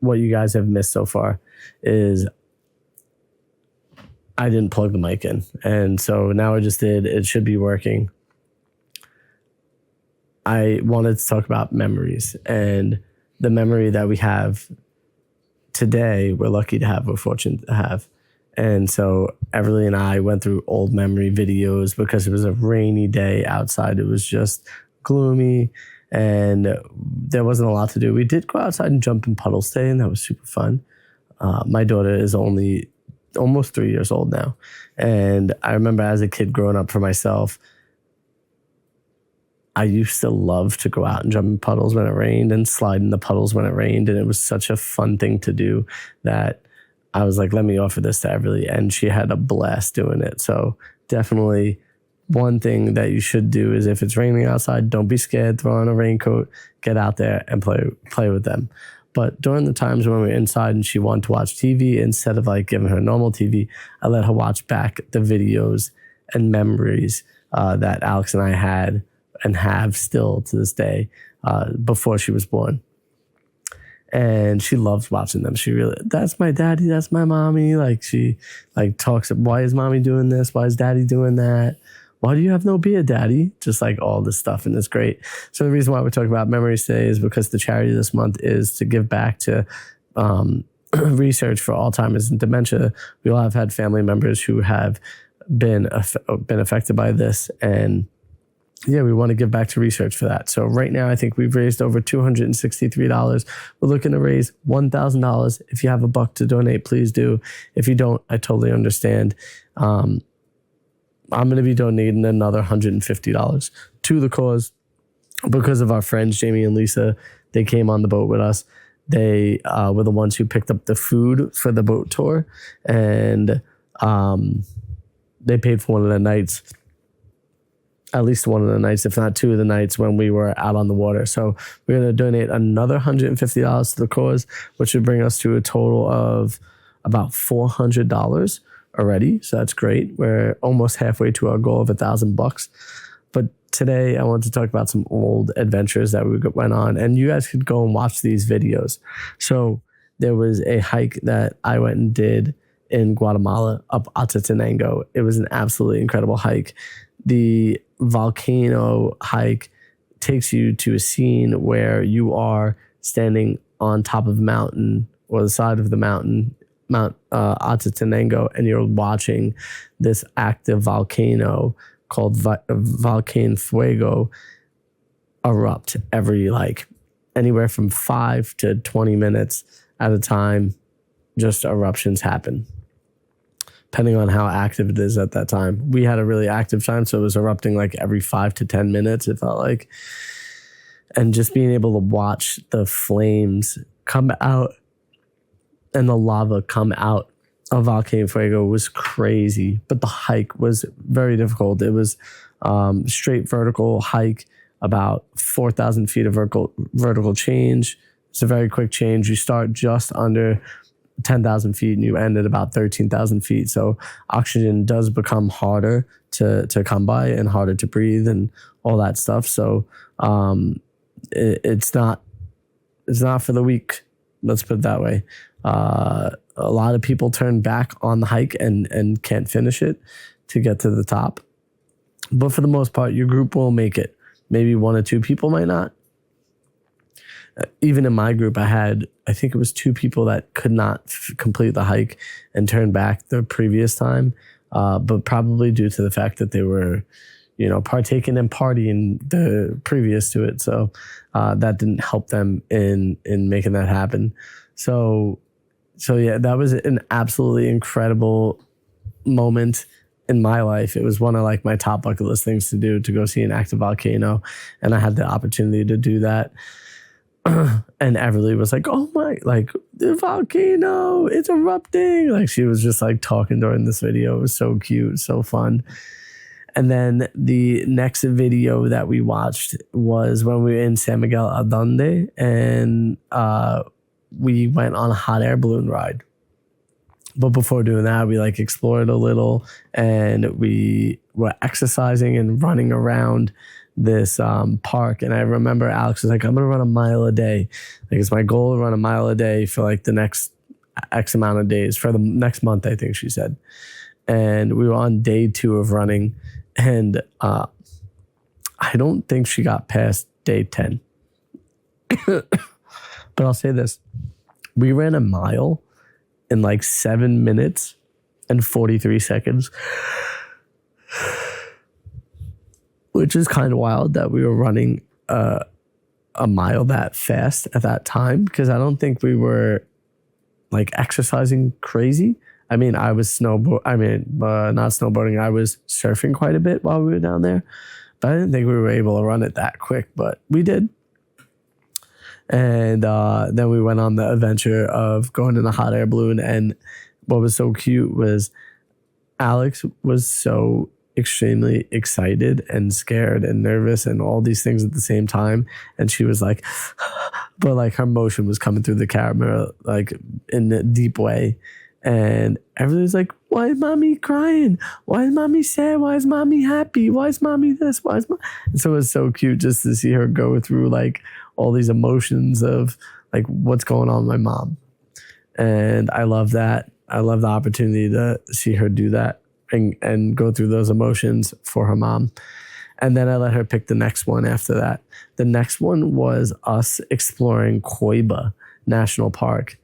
what you guys have missed so far is I didn't plug the mic in. And so now I just did. It should be working. I wanted to talk about memories, and the memory that we have today, we're lucky to have, we're fortunate to have. And so Everly and I went through old memory videos because it was a rainy day outside. It was just gloomy and there wasn't a lot to do. We did go outside and jump in puddles today, and that was super fun. My daughter is only almost 3 years old now. And I remember as a kid growing up for myself, I used to love to go out and jump in puddles when it rained and slide in the puddles when it rained. And it was such a fun thing to do that I was like, let me offer this to Everly. And she had a blast doing it. So definitely one thing that you should do is if it's raining outside, don't be scared, throw on a raincoat, get out there and play with them. But during the times when we were inside and she wanted to watch TV, instead of like giving her normal TV, I let her watch back the videos and memories that Alex and I had and have still to this day before she was born. And she loves watching them. She really, that's my daddy, that's my mommy. Like she like talks, why is mommy doing this? Why is daddy doing that? Why do you have no beard, daddy? Just like all this stuff, and it's great. So the reason why we're talking about memories today is because the charity this month is to give back to research for Alzheimer's and dementia. We all have had family members who have been affected by this, and yeah, we want to give back to research for that. So right now, I think we've raised over $263. We're looking to raise $1,000. If you have a buck to donate, please do. If you don't, I totally understand. I'm going to be donating another $150 to the cause because of our friends, Jamie and Lisa. They came on the boat with us. They were the ones who picked up the food for the boat tour, and they paid for one of the nights, at least one of the nights, if not two of the nights when we were out on the water. So we're going to donate another $150 to the cause, which would bring us to a total of about $400 already. So that's great. We're almost halfway to our goal of $1,000. But today I want to talk about some old adventures that we went on, and you guys could go and watch these videos. So there was a hike that I went and did in Guatemala up Atatenango. It was an absolutely incredible hike. The volcano hike takes you to a scene where you are standing on top of a mountain or the side of the mountain, Mount Atatenango, and you're watching this active volcano called Volcan Fuego erupt every like anywhere from 5 to 20 minutes at a time. Just eruptions happen depending on how active it is at that time. We had a really active time, so it was erupting like every 5 to 10 minutes, it felt like. And just being able to watch the flames come out and the lava come out of Volcan Fuego was crazy. But the hike was very difficult. It was straight vertical hike, about 4,000 feet of vertical change. It's a very quick change. You start just under 10,000 feet and you end at about 13,000 feet. So oxygen does become harder to come by and harder to breathe and all that stuff. So it's not for the weak. Let's put it that way. A lot of people turn back on the hike and can't finish it to get to the top. But for the most part, your group will make it. Maybe 1 or 2 people might not. Even in my group, I think it was 2 people that could not complete the hike and turn back the previous time, but probably due to the fact that they were, partaking and partying the previous to it. So that didn't help them in making that happen. So yeah, that was an absolutely incredible moment in my life. It was one of like my top bucket list things to do, to go see an active volcano, and I had the opportunity to do that. And Everly was like, oh my, like the volcano, it's erupting. Like she was just like talking during this video. It was so cute, so fun. And then the next video that we watched was when we were in San Miguel Allende, and we went on a hot air balloon ride. But before doing that, we like explored a little, and we were exercising and running around this park. And I remember Alex was like, I'm going to run a mile a day. Like, it's my goal to run a mile a day for like the next X amount of days, for the next month, I think she said. And we were on day 2 of running. And I don't think she got past day 10. But I'll say this. We ran a mile in like 7 minutes and 43 seconds. Which is kind of wild that we were running a mile that fast at that time, because I don't think we were like exercising crazy. I mean, I was not snowboarding. I was surfing quite a bit while we were down there, but I didn't think we were able to run it that quick, but we did. And then we went on the adventure of going in a hot air balloon. And what was so cute was Alex was so extremely excited and scared and nervous and all these things at the same time. And she was like, but like her motion was coming through the camera, like in a deep way. And everybody's like, why is mommy crying? Why is mommy sad? Why is mommy happy? Why is mommy this? Why is mommy? And so it was so cute just to see her go through like all these emotions of like what's going on with my mom. And I love that. I love the opportunity to see her do that and go through those emotions for her mom. And then I let her pick the next one after that. The next one was us exploring Coiba National Park.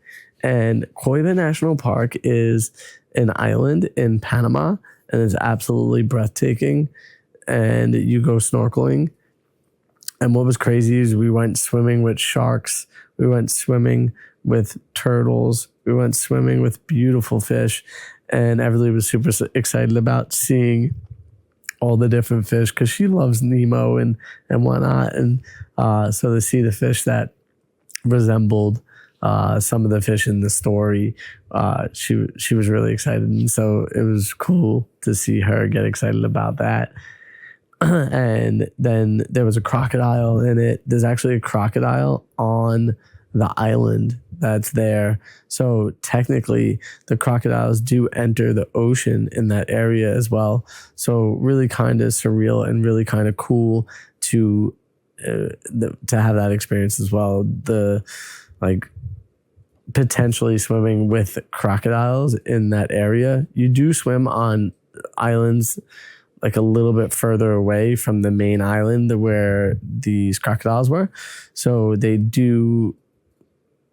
And Coiba National Park is an island in Panama, and it's absolutely breathtaking. And you go snorkeling. And what was crazy is we went swimming with sharks. We went swimming with turtles. We went swimming with beautiful fish. And Everly was super excited about seeing all the different fish because she loves Nemo and whatnot. And so to see the fish that resembled some of the fish in the story, she was really excited. And so it was cool to see her get excited about that. And then there was a crocodile in it. There's actually a crocodile on the island that's there. So technically the crocodiles do enter the ocean in that area as well. So really kind of surreal and really kind of cool to have that experience as well. The like potentially swimming with crocodiles in that area. You do swim on islands like a little bit further away from the main island where these crocodiles were. So they do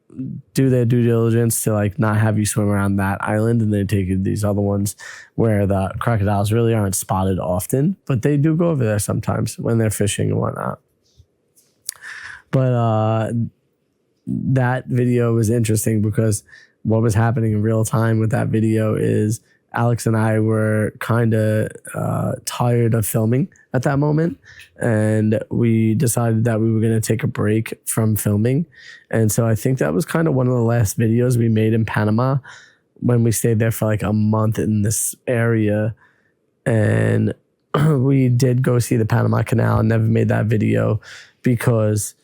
their due diligence to like not have you swim around that island, and they take you to these other ones where the crocodiles really aren't spotted often, but they do go over there sometimes when they're fishing and whatnot. But that video was interesting because what was happening in real time with that video is Alex and I were kind of tired of filming at that moment, and we decided that we were going to take a break from filming. And so I think that was kind of one of the last videos we made in Panama when we stayed there for like a month in this area. And we did go see the Panama Canal and never made that video because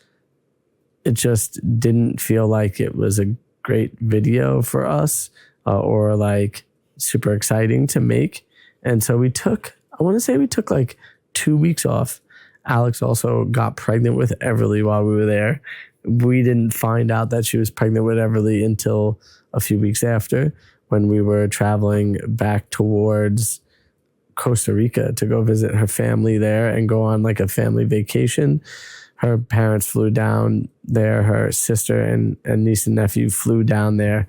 it just didn't feel like it was a great video for us or like super exciting to make. And so we took like 2 weeks off. Alex also got pregnant with Everly while we were there. We didn't find out that she was pregnant with Everly until a few weeks after, when we were traveling back towards Costa Rica to go visit her family there and go on like a family vacation. Her parents flew down there. Her sister and niece and nephew flew down there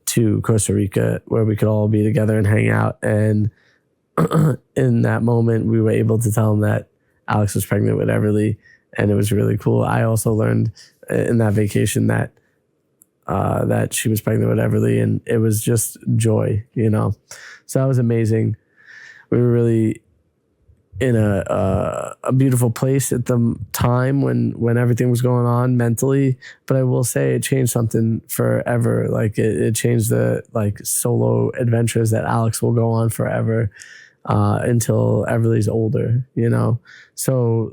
to Costa Rica where we could all be together and hang out. And in that moment, we were able to tell them that Alex was pregnant with Everly, and it was really cool. I also learned in that vacation that that she was pregnant with Everly, and it was just joy, you know. So that was amazing. We were really in a beautiful place at the time when everything was going on mentally. But I will say it changed something forever. Like it changed the like solo adventures that Alex will go on forever until Everly's older, you know? So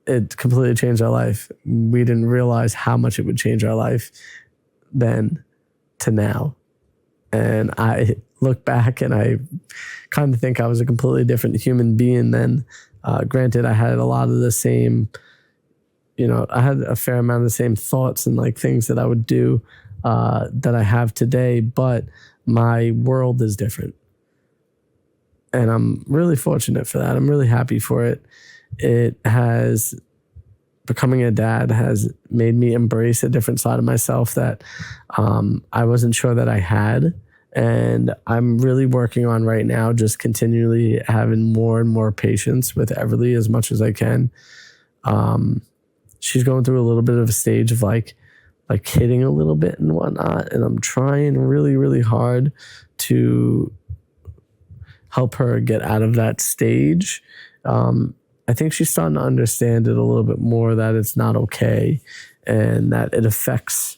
it completely changed our life. We didn't realize how much it would change our life then to now. And I look back and I kind of think I was a completely different human being then Granted, I had a lot of the same, I had a fair amount of the same thoughts and like things that I would do that I have today, but my world is different. And I'm really fortunate for that. I'm really happy for it. Becoming a dad has made me embrace a different side of myself that I wasn't sure that I had. And I'm really working on right now, just continually having more and more patience with Everly as much as I can. She's going through a little bit of a stage of like hitting a little bit and whatnot. And I'm trying really, really hard to help her get out of that stage. I think she's starting to understand it a little bit more, that it's not okay and that it affects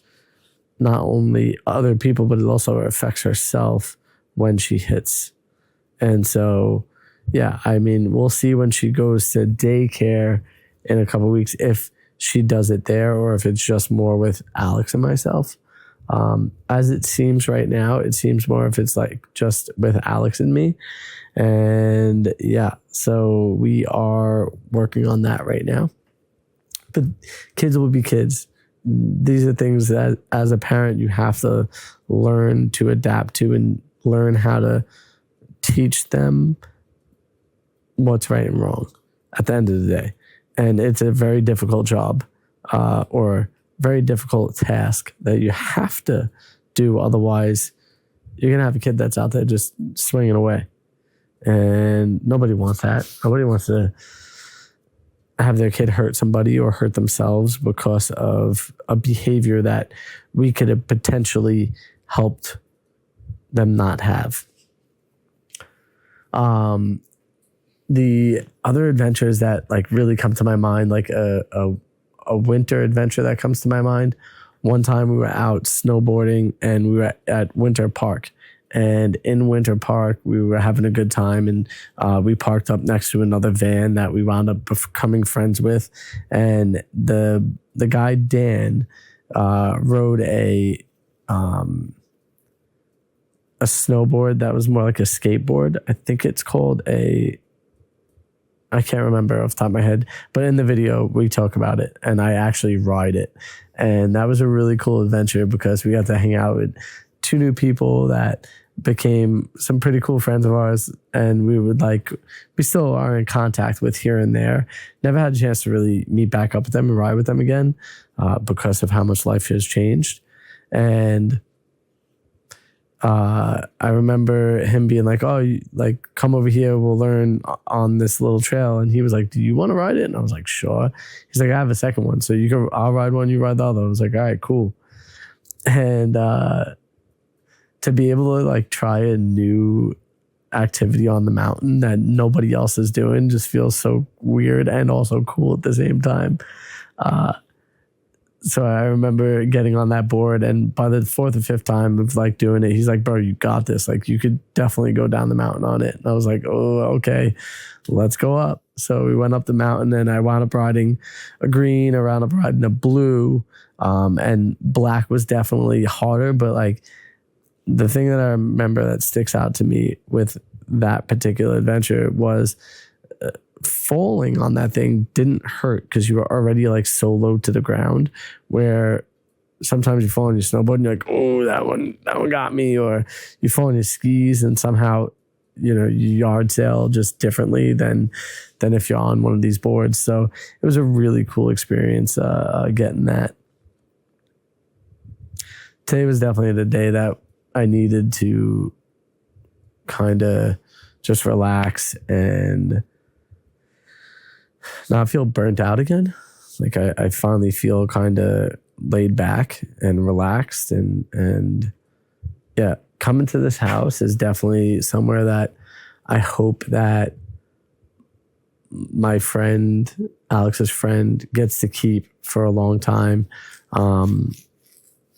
not only other people, but it also affects herself when she hits. And so, yeah, I mean, we'll see when she goes to daycare in a couple of weeks if she does it there or if it's just more with Alex and myself. As it seems right now, it seems more if it's like just with Alex and me. And yeah, so we are working on that right now. But kids will be kids. These are things that as a parent you have to learn to adapt to and learn how to teach them what's right and wrong at the end of the day. And it's a very difficult job or very difficult task that you have to do. Otherwise, you're going to have a kid that's out there just swinging away. And nobody wants that. Nobody wants to have their kid hurt somebody or hurt themselves because of a behavior that we could have potentially helped them not have. The other adventures that like really come to my mind, like a winter adventure that comes to my mind. One time we were out snowboarding and we were at Winter Park. And in Winter Park, we were having a good time, and we parked up next to another van that we wound up becoming friends with. And the guy Dan rode a snowboard that was more like a skateboard. I think it's called I can't remember off the top of my head, but in the video we talk about it, and I actually ride it. And that was a really cool adventure because we got to hang out with two new people that became some pretty cool friends of ours, and we still are in contact with here and there. Never had a chance to really meet back up with them and ride with them again because of how much life has changed. And I remember him being like, "Oh, come over here, we'll learn on this little trail." And he was like, "Do you want to ride it?" And I was like, "Sure." He's like, "I have a second one, so I'll ride one, you ride the other." I was like, "All right, cool." And to be able to like try a new activity on the mountain that nobody else is doing just feels so weird and also cool at the same time. So I remember getting on that board, and by the fourth or fifth time of like doing it, he's like, "Bro, you got this. Like you could definitely go down the mountain on it." And I was like, "Oh, okay, let's go up." So we went up the mountain, and I wound up riding a green, I wound up riding a blue, and black was definitely harder, but like, the thing that I remember that sticks out to me with that particular adventure was falling on that thing didn't hurt because you were already like so low to the ground, where sometimes you fall on your snowboard and you're like, "Oh, that one got me," or you fall on your skis and somehow, you yard sail just differently than if you're on one of these boards. So it was a really cool experience getting that. Today was definitely the day that I needed to kind of just relax and not feel burnt out again. Like I finally feel kind of laid back and relaxed, and yeah, coming to this house is definitely somewhere that I hope that my friend, Alex's friend, gets to keep for a long time.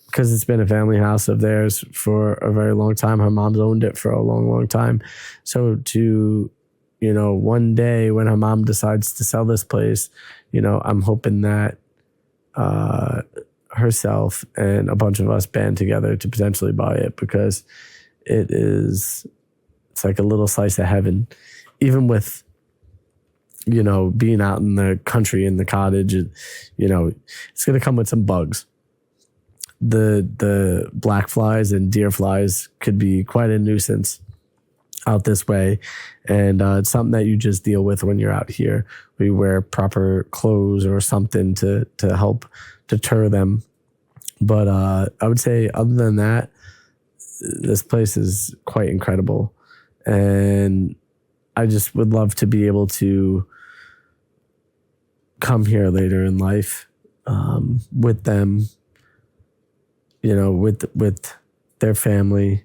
Because it's been a family house of theirs for a very long time. Her mom's owned it for a long, long time. So to, one day when her mom decides to sell this place, I'm hoping that herself and a bunch of us band together to potentially buy it, because it's like a little slice of heaven. Even with you know, being out in the country in the cottage, you know, it's going to come with some bugs. The black flies and deer flies could be quite a nuisance out this way, and it's something that you just deal with when you're out here. We wear proper clothes or something to help deter them. But I would say other than that, this place is quite incredible, and I just would love to be able to come here later in life with them, you know, with their family,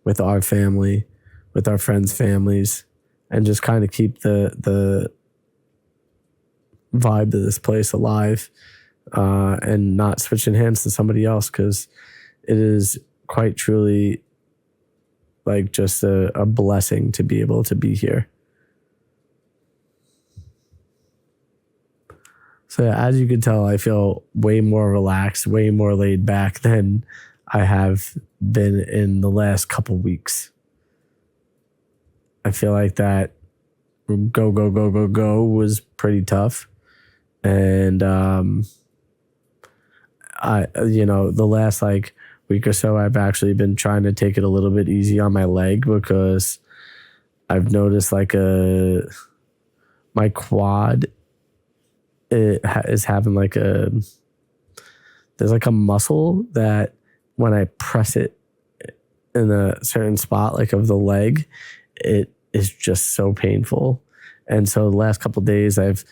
with our family, with our friends' families, and just kind of keep the vibe of this place alive, and not switching hands to somebody else, because it is quite truly like just a blessing to be able to be here. So yeah, as you can tell, I feel way more relaxed, way more laid back than I have been in the last couple weeks. I feel like that go was pretty tough. And you know, the last like week or so, I've actually been trying to take it a little bit easy on my leg, because I've noticed like my quad, is having like there's like a muscle that when I press it in a certain spot, like of the leg, it is just so painful. And so the last couple of days I've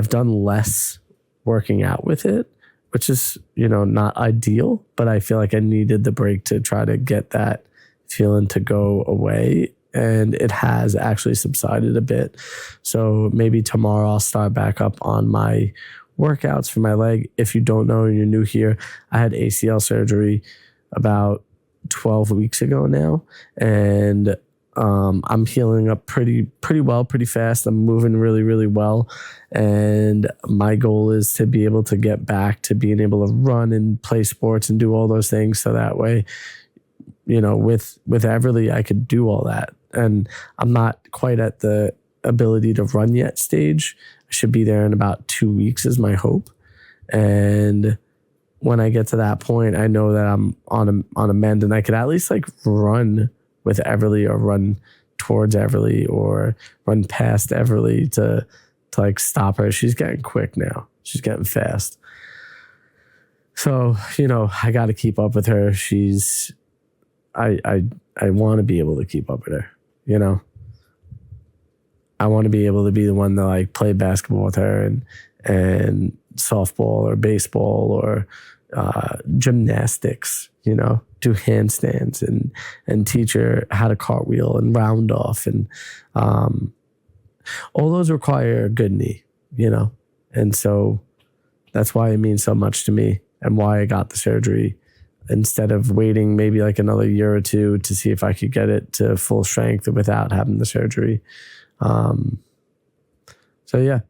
done less working out with it, which is, you know, not ideal, but I feel like I needed the break to try to get that feeling to go away. And it has actually subsided a bit. So maybe tomorrow I'll start back up on my workouts for my leg. If you don't know and you're new here, I had ACL surgery about 12 weeks ago now. And I'm healing up pretty well, pretty fast. I'm moving really, really well. And my goal is to be able to get back to being able to run and play sports and do all those things. So that way, you know, with Everly, I could do all that. And I'm not quite at the ability to run yet stage. I should be there in about 2 weeks is my hope. And when I get to that point, I know that I'm on a mend, and I could at least like run with Everly, or run towards Everly, or run past Everly to like stop her. She's getting quick now. She's getting fast. So, you know, I got to keep up with her. I want to be able to keep up with her, you know. I want to be able to be the one to like play basketball with her, and softball or baseball or gymnastics, you know, do handstands and teach her how to cartwheel and round off. And all those require a good knee, you know. And so that's why it means so much to me, and why I got the surgery, instead of waiting maybe like another year or two to see if I could get it to full strength without having the surgery. So yeah,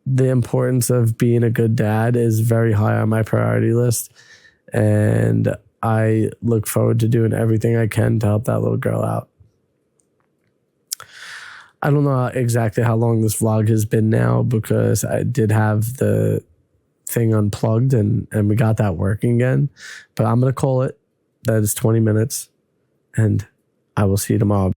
the importance of being a good dad is very high on my priority list. And I look forward to doing everything I can to help that little girl out. I don't know exactly how long this vlog has been now, because I did have the thing unplugged and we got that working again. But I'm going to call it. That is 20 minutes. And I will see you tomorrow.